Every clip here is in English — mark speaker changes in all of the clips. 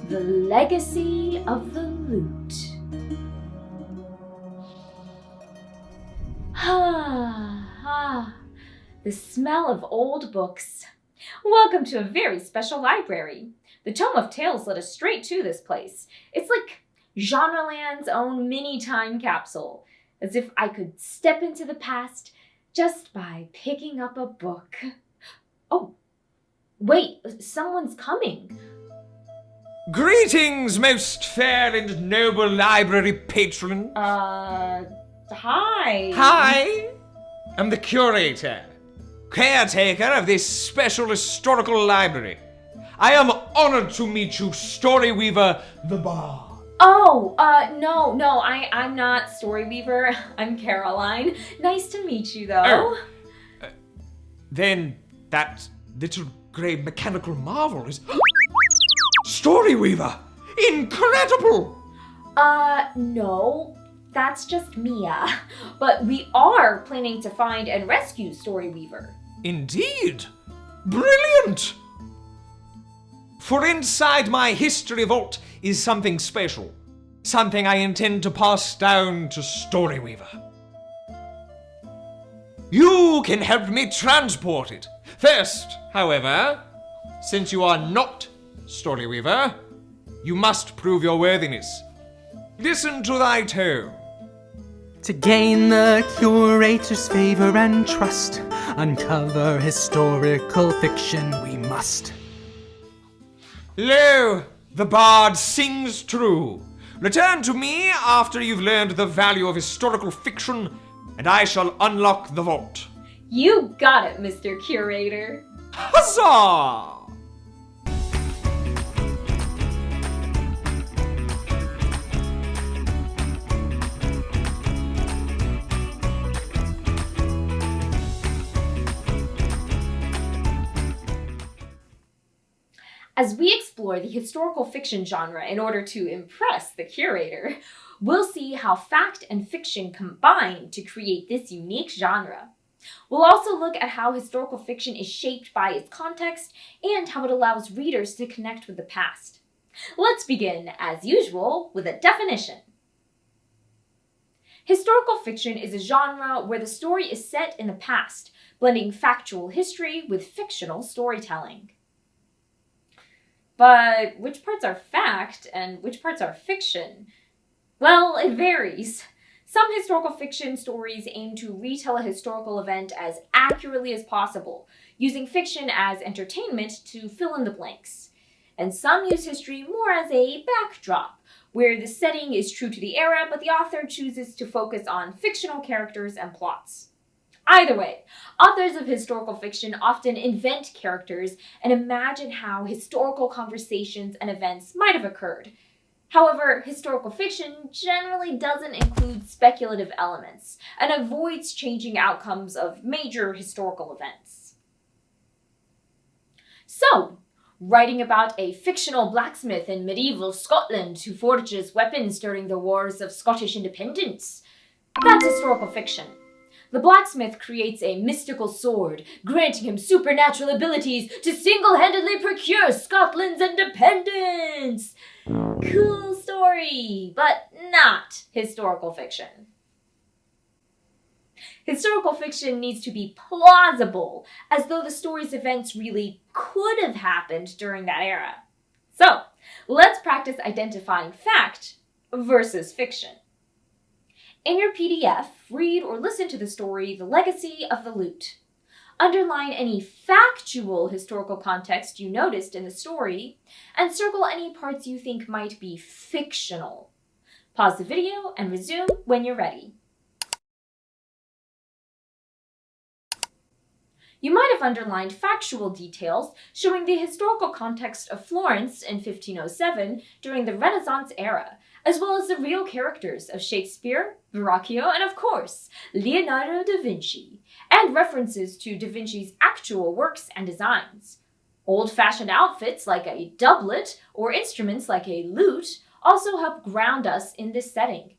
Speaker 1: The legacy of the lute. The smell of old books. Welcome to a very special library. The Tome of Tales led us straight to this place. It's like Genreland's own mini time capsule, as if I could step into the past just by picking up a book. Oh, wait, someone's coming.
Speaker 2: Greetings, most fair and noble library patron.
Speaker 1: Hi.
Speaker 2: Hi, I'm the curator, caretaker of this special historical library. I am honored to meet you, Storyweaver the Bard.
Speaker 1: Oh, no, I'm not Storyweaver. I'm Caroline. Nice to meet you, though.
Speaker 2: Then that little grey mechanical marvel is Storyweaver! Incredible!
Speaker 1: No, that's just Mia. But we are planning to find and rescue Storyweaver.
Speaker 2: Indeed! Brilliant! For inside my history vault is something special. Something I intend to pass down to Storyweaver. You can help me transport it. First, however, since you are not Storyweaver, you must prove your worthiness. Listen to thy tone.
Speaker 3: To gain the curator's favor and trust, uncover historical fiction we must.
Speaker 2: Lo, the bard sings true. Return to me after you've learned the value of historical fiction, and I shall unlock the vault.
Speaker 1: You got it, Mr. Curator.
Speaker 2: Huzzah!
Speaker 1: As we explore the historical fiction genre in order to impress the curator, we'll see how fact and fiction combine to create this unique genre. We'll also look at how historical fiction is shaped by its context and how it allows readers to connect with the past. Let's begin, as usual, with a definition. Historical fiction is a genre where the story is set in the past, blending factual history with fictional storytelling. But which parts are fact and which parts are fiction? Well, it varies. Some historical fiction stories aim to retell a historical event as accurately as possible, using fiction as entertainment to fill in the blanks. And some use history more as a backdrop, where the setting is true to the era, but the author chooses to focus on fictional characters and plots. Either way, authors of historical fiction often invent characters and imagine how historical conversations and events might have occurred. However, historical fiction generally doesn't include speculative elements and avoids changing outcomes of major historical events. So, writing about a fictional blacksmith in medieval Scotland who forges weapons during the Wars of Scottish Independence, that's historical fiction. The blacksmith creates a mystical sword, granting him supernatural abilities to single-handedly procure Scotland's independence. Cool story, but not historical fiction. Historical fiction needs to be plausible, as though the story's events really could have happened during that era. So, let's practice identifying fact versus fiction. In your PDF, read or listen to the story, The Legacy of the Lute. Underline any factual historical context you noticed in the story, and circle any parts you think might be fictional. Pause the video and resume when you're ready. You might have underlined factual details showing the historical context of Florence in 1507 during the Renaissance era, as well as the real characters of Shakespeare, Verrocchio, and of course, Leonardo da Vinci, and references to da Vinci's actual works and designs. Old-fashioned outfits like a doublet or instruments like a lute also help ground us in this setting.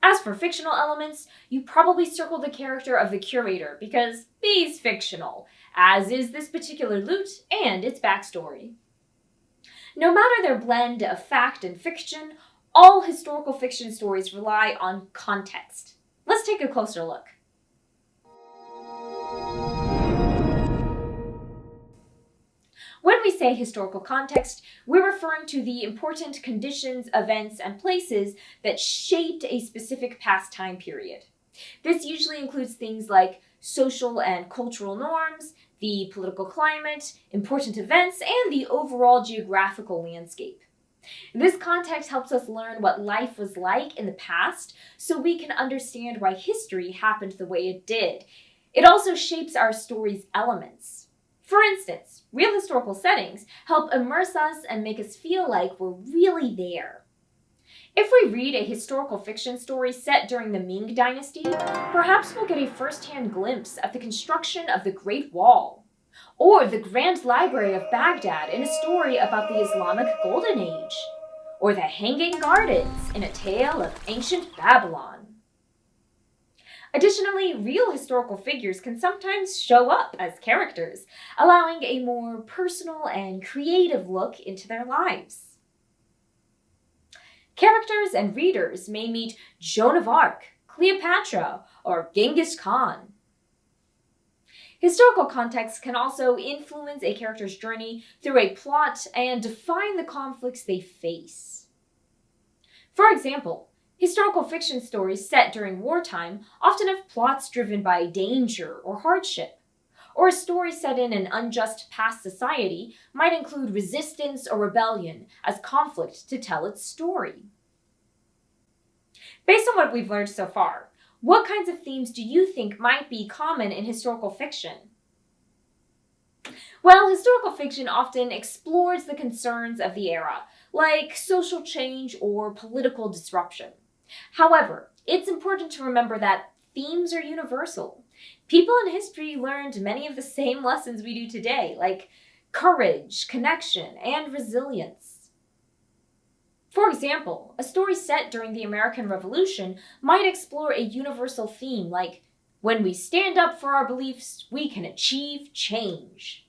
Speaker 1: As for fictional elements, you probably circled the character of the curator because he's fictional, as is this particular lute and its backstory. No matter their blend of fact and fiction, all historical fiction stories rely on context. Let's take a closer look. When we say historical context, we're referring to the important conditions, events, and places that shaped a specific past time period. This usually includes things like social and cultural norms, the political climate, important events, and the overall geographical landscape. This context helps us learn what life was like in the past so we can understand why history happened the way it did. It also shapes our story's elements. For instance, real historical settings help immerse us and make us feel like we're really there. If we read a historical fiction story set during the Ming Dynasty, perhaps we'll get a first-hand glimpse of the construction of the Great Wall, or the Grand Library of Baghdad in a story about the Islamic Golden Age, or the Hanging Gardens in a tale of ancient Babylon. Additionally, real historical figures can sometimes show up as characters, allowing a more personal and creative look into their lives. Characters and readers may meet Joan of Arc, Cleopatra, or Genghis Khan. Historical context can also influence a character's journey through a plot and define the conflicts they face. For example, historical fiction stories set during wartime often have plots driven by danger or hardship. Or a story set in an unjust past society might include resistance or rebellion as conflict to tell its story. Based on what we've learned so far, what kinds of themes do you think might be common in historical fiction? Well, historical fiction often explores the concerns of the era, like social change or political disruption. However, it's important to remember that themes are universal. People in history learned many of the same lessons we do today, like courage, connection, and resilience. For example, a story set during the American Revolution might explore a universal theme like, when we stand up for our beliefs, we can achieve change.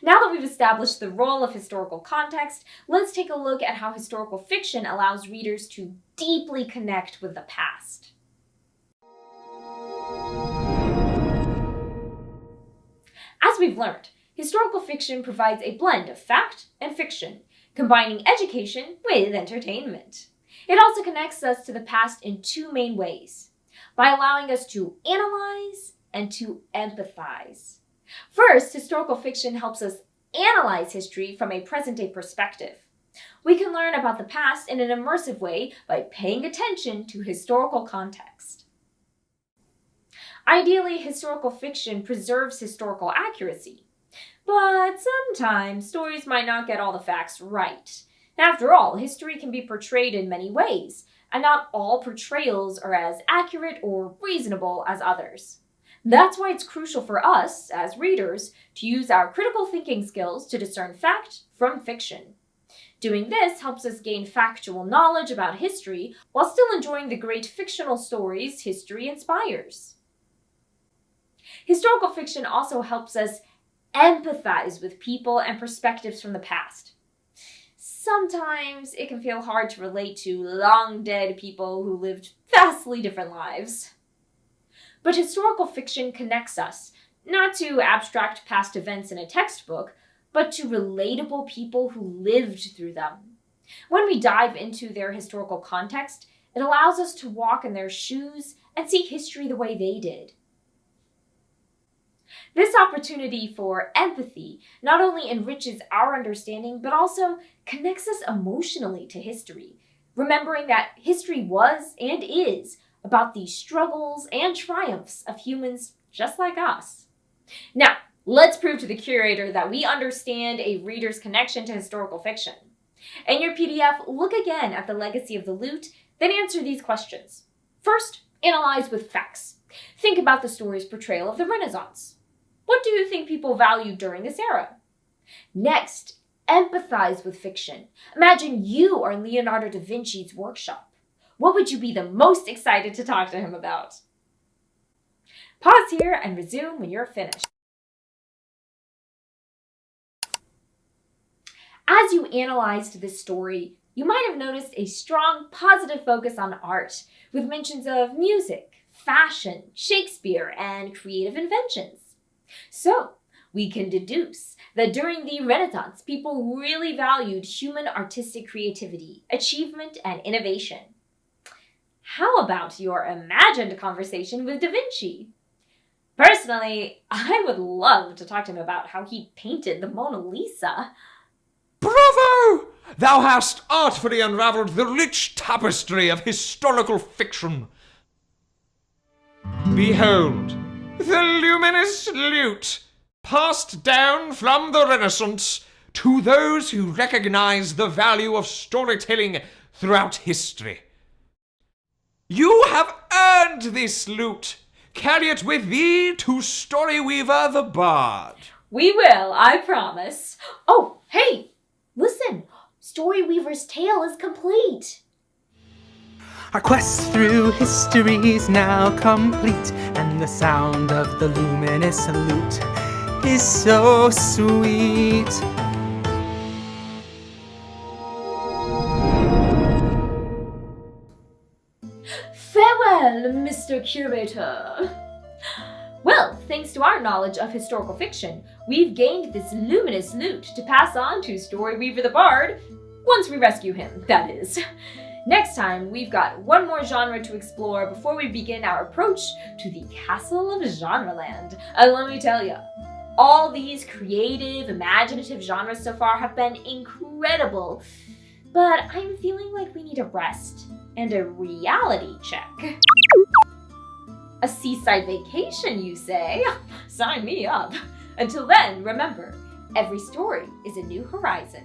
Speaker 1: Now that we've established the role of historical context, let's take a look at how historical fiction allows readers to deeply connect with the past. As we've learned, historical fiction provides a blend of fact and fiction, combining education with entertainment. It also connects us to the past in two main ways, by allowing us to analyze and to empathize. First, historical fiction helps us analyze history from a present-day perspective. We can learn about the past in an immersive way by paying attention to historical context. Ideally, historical fiction preserves historical accuracy, but sometimes stories might not get all the facts right. After all, history can be portrayed in many ways, and not all portrayals are as accurate or reasonable as others. That's why it's crucial for us, as readers, to use our critical thinking skills to discern fact from fiction. Doing this helps us gain factual knowledge about history while still enjoying the great fictional stories history inspires. Historical fiction also helps us empathize with people and perspectives from the past. Sometimes it can feel hard to relate to long-dead people who lived vastly different lives. But historical fiction connects us, not to abstract past events in a textbook, but to relatable people who lived through them. When we dive into their historical context, it allows us to walk in their shoes and see history the way they did. This opportunity for empathy not only enriches our understanding, but also connects us emotionally to history, remembering that history was and is about the struggles and triumphs of humans just like us. Now, let's prove to the curator that we understand a reader's connection to historical fiction. In your PDF, look again at the legacy of the lute, then answer these questions. First, analyze with facts. Think about the story's portrayal of the Renaissance. What do you think people valued during this era? Next, empathize with fiction. Imagine you are in Leonardo da Vinci's workshop. What would you be the most excited to talk to him about? Pause here and resume when you're finished. As you analyzed this story, you might have noticed a strong positive focus on art, with mentions of music, fashion, Shakespeare, and creative inventions. So, we can deduce that during the Renaissance, people really valued human artistic creativity, achievement, and innovation. How about your imagined conversation with Da Vinci? Personally, I would love to talk to him about how he painted the Mona Lisa.
Speaker 2: Bravo! Thou hast artfully unravelled the rich tapestry of historical fiction. Behold, the luminous lute, passed down from the Renaissance to those who recognize the value of storytelling throughout history. You have earned this lute. Carry it with thee to Storyweaver the Bard.
Speaker 1: We will, I promise. Oh, hey, listen. Storyweaver's tale is complete.
Speaker 3: Our quest through history is now complete, and the sound of the luminous lute is so sweet.
Speaker 1: Farewell, Mr. Curator. Well, thanks to our knowledge of historical fiction, we've gained this luminous lute to pass on to Storyweaver the Bard, once we rescue him, that is. Next time, we've got one more genre to explore before we begin our approach to the Castle of Genreland. And let me tell you, all these creative, imaginative genres so far have been incredible. But I'm feeling like we need a rest and a reality check. A seaside vacation, you say? Sign me up. Until then, remember, every story is a new horizon.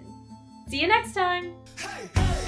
Speaker 1: See you next time.
Speaker 2: Hey, hey.